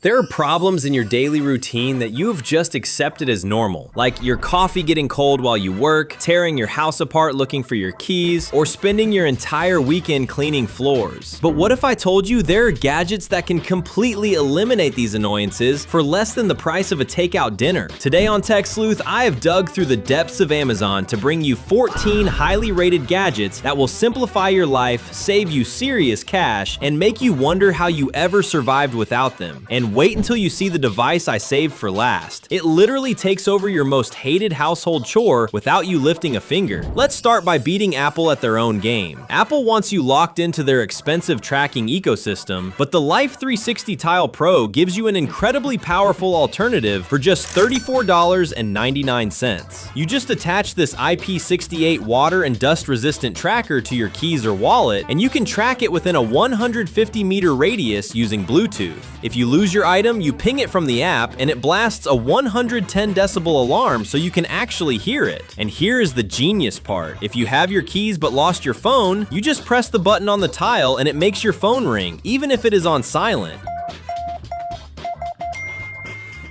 There are problems in your daily routine that you have just accepted as normal, like your coffee getting cold while you work, tearing your house apart looking for your keys, or spending your entire weekend cleaning floors. But what if I told you there are gadgets that can completely eliminate these annoyances for less than the price of a takeout dinner? Today on Tech Sleuth, I have dug through the depths of Amazon to bring you 14 highly rated gadgets that will simplify your life, save you serious cash, and make you wonder how you ever survived without them. And wait until you see the device I saved for last. It literally takes over your most hated household chore without you lifting a finger. Let's start by beating Apple at their own game. Apple wants you locked into their expensive tracking ecosystem, but the Life 360 Tile Pro gives you an incredibly powerful alternative for just $34.99. You just attach this IP68 water and dust resistant tracker to your keys or wallet, and you can track it within a 150-meter radius using Bluetooth. If you lose your item, you ping it from the app, and it blasts a 110 decibel alarm so you can actually hear it. And here is the genius part. If you have your keys but lost your phone, you just press the button on the tile and it makes your phone ring, even if it is on silent.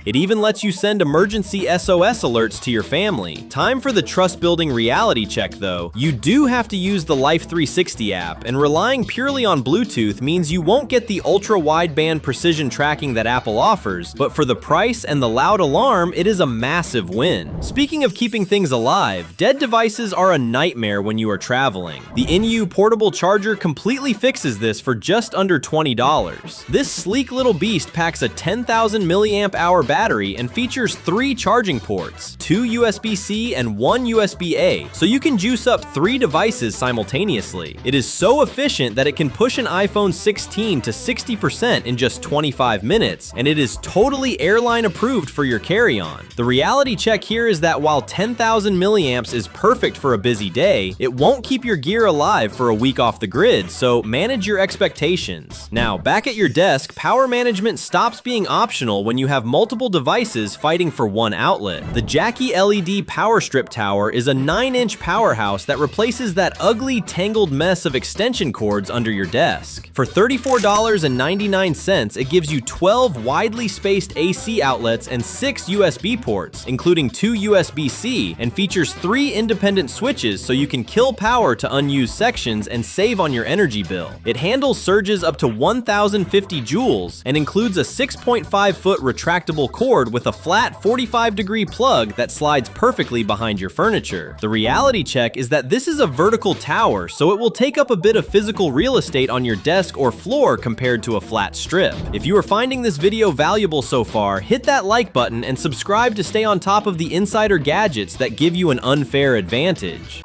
It even lets you send emergency SOS alerts to your family. Time for the trust-building reality check though. You do have to use the Life 360 app, and relying purely on Bluetooth means you won't get the ultra-wideband precision tracking that Apple offers, but for the price and the loud alarm, it is a massive win. Speaking of keeping things alive, dead devices are a nightmare when you are traveling. The NU portable charger completely fixes this for just under $20. This sleek little beast packs a 10,000 milliamp hour battery and features 3 charging ports, 2 USB-C and 1 USB-A, so you can juice up 3 devices simultaneously. It is so efficient that it can push an iPhone 16 to 60% in just 25 minutes, and it is totally airline approved for your carry-on. The reality check here is that while 10,000 milliamps is perfect for a busy day, it won't keep your gear alive for a week off the grid, so manage your expectations. Now, back at your desk, power management stops being optional when you have multiple devices fighting for one outlet. The Jackie LED Power Strip Tower is a 9-inch powerhouse that replaces that ugly, tangled mess of extension cords under your desk. For $34.99, it gives you 12 widely spaced AC outlets and 6 USB ports, including 2 USB-C, and features 3 independent switches so you can kill power to unused sections and save on your energy bill. It handles surges up to 1,050 joules and includes a 6.5-foot retractable cord with a flat 45-degree plug that slides perfectly behind your furniture. The reality check is that this is a vertical tower, so it will take up a bit of physical real estate on your desk or floor compared to a flat strip. If you are finding this video valuable so far, hit that like button and subscribe to stay on top of the insider gadgets that give you an unfair advantage.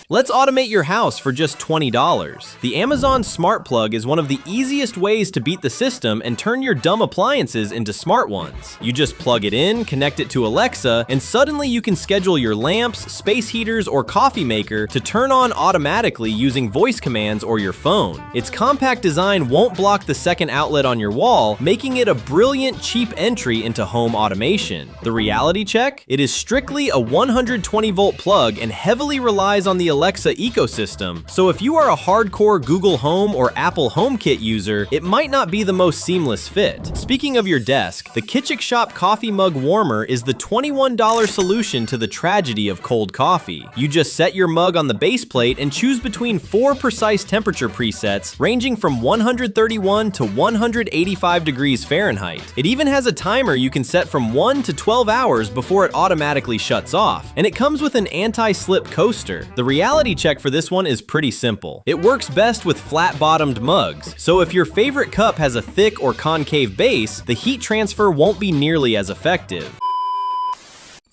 Let's automate your house for just $20. The Amazon Smart Plug is one of the easiest ways to beat the system and turn your dumb appliances into smart ones. You just plug it in, connect it to Alexa, and suddenly you can schedule your lamps, space heaters, or coffee maker to turn on automatically using voice commands or your phone. Its compact design won't block the second outlet on your wall, making it a brilliant, cheap entry into home automation. The reality check? It is strictly a 120-volt plug and heavily relies on the Alexa ecosystem, so if you are a hardcore Google Home or Apple HomeKit user, it might not be the most seamless fit. Speaking of your desk, the Kitchen Shop coffee mug warmer is the $21 solution to the tragedy of cold coffee. You just set your mug on the base plate and choose between 4 precise temperature presets ranging from 131 to 185 degrees Fahrenheit. It even has a timer you can set from 1 to 12 hours before it automatically shuts off, and it comes with an anti-slip coaster. The reality check for this one is pretty simple. It works best with flat-bottomed mugs, so if your favorite cup has a thick or concave base, the heat transfer won't be nearly as effective.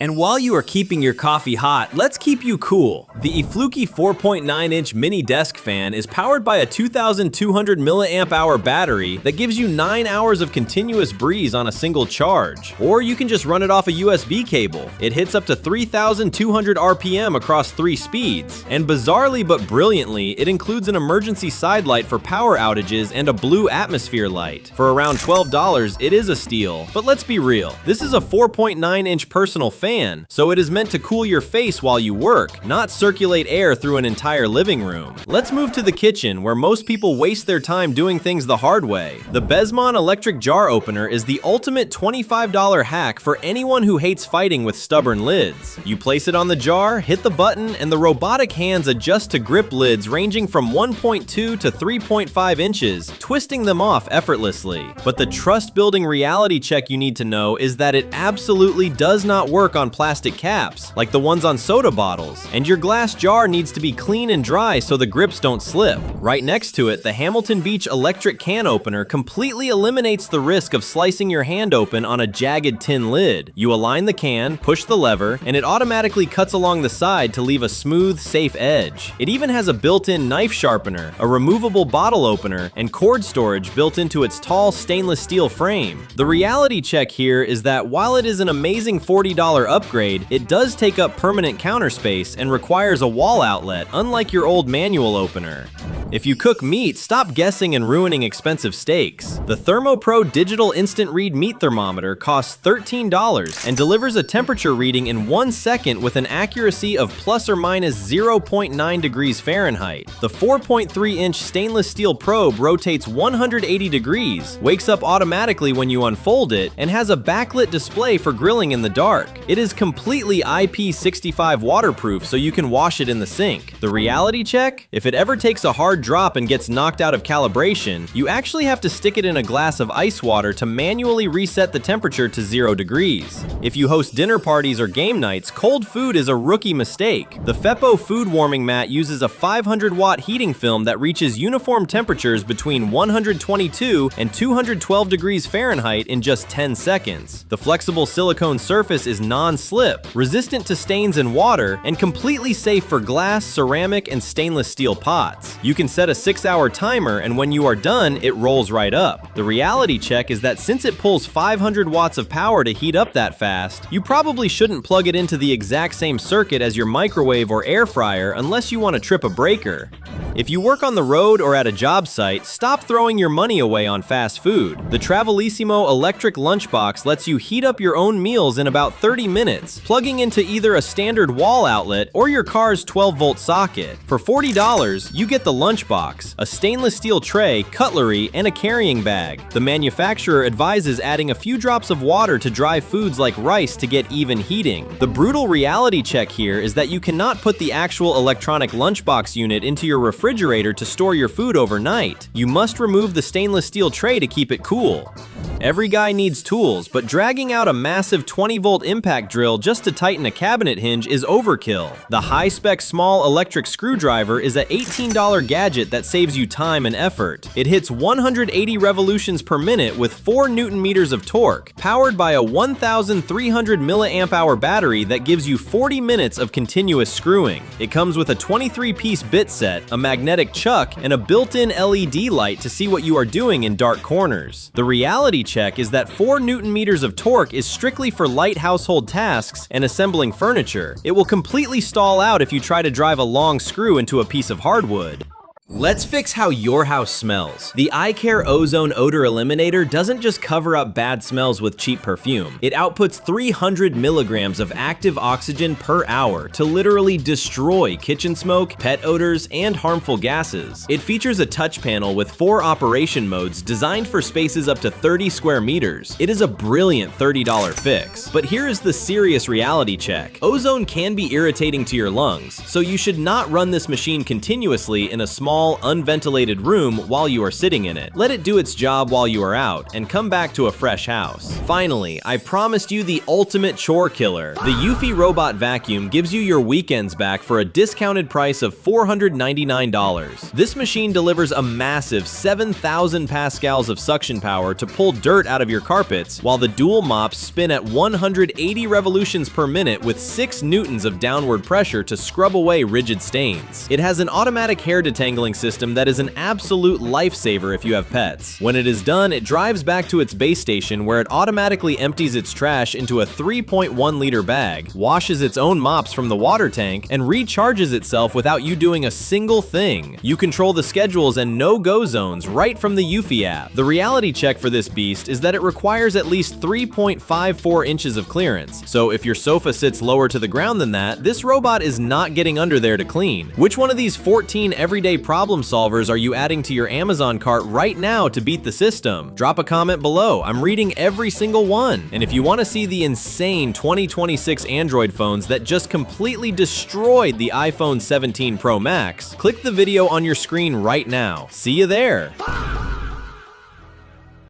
And while you are keeping your coffee hot, let's keep you cool. The Ifluki 4.9-inch mini desk fan is powered by a 2,200 milliamp hour battery that gives you 9 hours of continuous breeze on a single charge. Or you can just run it off a USB cable. It hits up to 3,200 RPM across 3 speeds. And bizarrely but brilliantly, it includes an emergency side light for power outages and a blue atmosphere light. For around $12, it is a steal. But let's be real, this is a 4.9-inch personal fan fan, so it is meant to cool your face while you work, not circulate air through an entire living room. Let's move to the kitchen, where most people waste their time doing things the hard way. The Besmon electric jar opener is the ultimate $25 hack for anyone who hates fighting with stubborn lids. You place it on the jar, hit the button, and the robotic hands adjust to grip lids ranging from 1.2 to 3.5 inches, twisting them off effortlessly. But the trust-building reality check you need to know is that it absolutely does not work on plastic caps, like the ones on soda bottles, and your glass jar needs to be clean and dry so the grips don't slip. Right next to it, the Hamilton Beach electric can opener completely eliminates the risk of slicing your hand open on a jagged tin lid. You align the can, push the lever, and it automatically cuts along the side to leave a smooth, safe edge. It even has a built-in knife sharpener, a removable bottle opener, and cord storage built into its tall stainless steel frame. The reality check here is that while it is an amazing $40 upgrade, it does take up permanent counter space and requires a wall outlet, unlike your old manual opener. If you cook meat, stop guessing and ruining expensive steaks. The ThermoPro Digital Instant Read Meat Thermometer costs $13 and delivers a temperature reading in 1 second with an accuracy of plus or minus 0.9 degrees Fahrenheit. The 4.3-inch stainless steel probe rotates 180 degrees, wakes up automatically when you unfold it, and has a backlit display for grilling in the dark. It is completely IP65 waterproof, so you can wash it in the sink. The reality check? If it ever takes a hard drop and gets knocked out of calibration, you actually have to stick it in a glass of ice water to manually reset the temperature to 0 degrees. If you host dinner parties or game nights, cold food is a rookie mistake. The Feppo food warming mat uses a 500-watt heating film that reaches uniform temperatures between 122 and 212 degrees Fahrenheit in just 10 seconds. The flexible silicone surface is non-slip, resistant to stains and water, and completely safe for glass, ceramic, and stainless steel pots. You can set a 6-hour timer, and when you are done, it rolls right up. The reality check is that since it pulls 500 watts of power to heat up that fast, you probably shouldn't plug it into the exact same circuit as your microwave or air fryer unless you want to trip a breaker. If you work on the road or at a job site, stop throwing your money away on fast food. The Travelissimo electric lunchbox lets you heat up your own meals in about 30 minutes, plugging into either a standard wall outlet or your car's 12-volt socket. For $40, you get the lunchbox, a stainless steel tray, cutlery, and a carrying bag. The manufacturer advises adding a few drops of water to dry foods like rice to get even heating. The brutal reality check here is that you cannot put the actual electronic lunchbox unit into your refrigerator to store your food overnight. You must remove the stainless steel tray to keep it cool. Every guy needs tools, but dragging out a massive 20-volt impact drill just to tighten a cabinet hinge is overkill. The high-spec small electric screwdriver is an $18 gadget that saves you time and effort. It hits 180 revolutions per minute with 4 Newton-meters of torque, powered by a 1,300 milliamp-hour battery that gives you 40 minutes of continuous screwing. It comes with a 23-piece bit set, a magnetic chuck, and a built-in LED light to see what you are doing in dark corners. The reality check is that 4 Newton-meters of torque is strictly for light household tasks and assembling furniture. It will completely stall out if you try to drive a long screw into a piece of hardwood. Let's fix how your house smells. The iCare Ozone Odor Eliminator doesn't just cover up bad smells with cheap perfume. It outputs 300 milligrams of active oxygen per hour to literally destroy kitchen smoke, pet odors, and harmful gases. It features a touch panel with 4 operation modes designed for spaces up to 30 square meters. It is a brilliant $30 fix. But here is the serious reality check. Ozone can be irritating to your lungs, so you should not run this machine continuously in a small, unventilated room while you are sitting in it. Let it do its job while you are out, and come back to a fresh house. Finally, I promised you the ultimate chore killer. The Eufy Robot Vacuum gives you your weekends back for a discounted price of $499. This machine delivers a massive 7,000 pascals of suction power to pull dirt out of your carpets, while the dual mops spin at 180 revolutions per minute with 6 newtons of downward pressure to scrub away rigid stains. It has an automatic hair detangling recycling system that is an absolute lifesaver if you have pets. When it is done, it drives back to its base station where it automatically empties its trash into a 3.1-liter bag, washes its own mops from the water tank, and recharges itself without you doing a single thing. You control the schedules and no-go zones right from the Eufy app. The reality check for this beast is that it requires at least 3.54 inches of clearance, so if your sofa sits lower to the ground than that, this robot is not getting under there to clean. Which one of these 14 everyday problem solvers are you adding to your Amazon cart right now to beat the system? Drop a comment below. I'm reading every single one. And if you want to see the insane 2026 Android phones that just completely destroyed the iPhone 17 Pro Max, click the video on your screen right now. See you there!